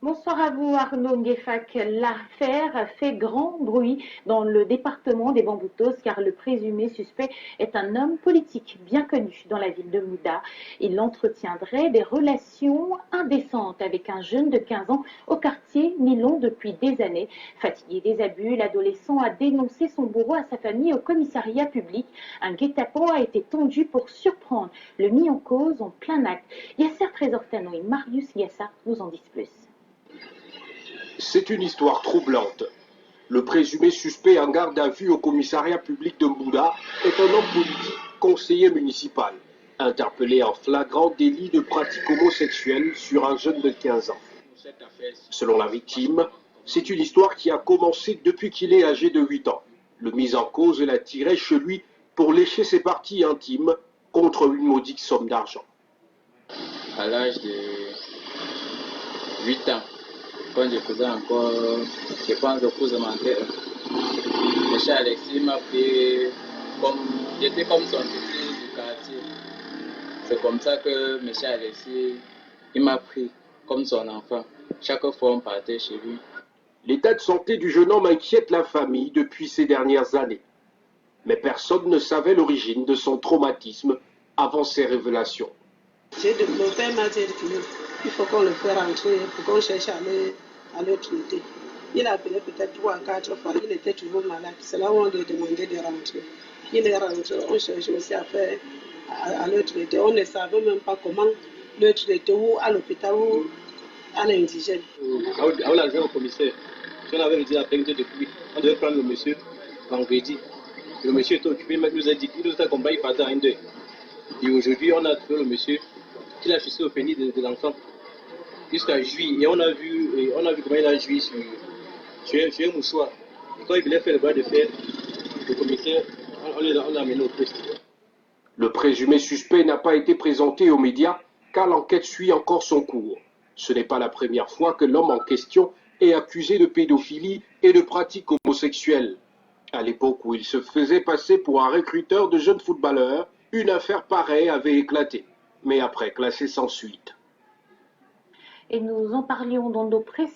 Bonsoir à vous Arnaud Nguefak. L'affaire fait grand bruit dans le département des Bamboutos car le présumé suspect est un homme politique bien connu dans la ville de Mouda. Il entretiendrait des relations indécentes avec un jeune de 15 ans au quartier Nilon depuis des années. Fatigué des abus, l'adolescent a dénoncé son bourreau à sa famille au commissariat public. Un guet-apens a été tendu pour surprendre le mis en cause en plein acte. Yasser Trésor-Tano et Marius Gassa nous en disent plus. C'est une histoire troublante. Le présumé suspect en garde à vue au commissariat public de Mbouda est un homme politique, conseiller municipal, interpellé en flagrant délit de pratique homosexuelle sur un jeune de 15 ans. Selon la victime, c'est une histoire qui a commencé depuis qu'il est âgé de 8 ans. Le mis en cause l'a tiré chez lui pour lécher ses parties intimes contre une maudite somme d'argent. À l'âge de 8 ans, quand je faisais encore, je pense, le cours élémentaire, M. Alexis m'a pris comme, j'étais comme son petit du quartier. C'est comme ça que M. Alexis, il m'a pris comme son enfant. Chaque fois on partait chez lui. L'état de santé du jeune homme inquiète la famille depuis ces dernières années. Mais personne ne savait l'origine de son traumatisme avant ces révélations. Mon père m'a dit qu'il faut qu'on le fasse rentrer pour qu'on cherche à le traiter. Il a appelé peut-être 3 à 4 fois, il était toujours malade. C'est là où on lui a demandé de rentrer. Il est rentré, on cherchait aussi à le traiter. On ne savait même pas comment le traiter, ou à l'hôpital ou à l'indigène. On l'a vu au commissaire. Si on avait dit la peine depuis, on devait prendre le monsieur vendredi. Le monsieur était occupé, mais nous a dit qu'il nous accompagne pendant un deuil. Et aujourd'hui, on a trouvé le monsieur qui a fixé au pénis de l'enfant jusqu'à juillet. Et on a vu comment il a joui sur un mouchoir. Et quand il voulait faire le bras de fer, le commissaire, on l'a amené au poste. Le présumé suspect n'a pas été présenté aux médias car l'enquête suit encore son cours. Ce n'est pas la première fois que l'homme en question est accusé de pédophilie et de pratiques homosexuelles. À l'époque où il se faisait passer pour un recruteur de jeunes footballeurs, une affaire pareille avait éclaté, mais après classée sans suite. Et nous en parlions dans nos précédents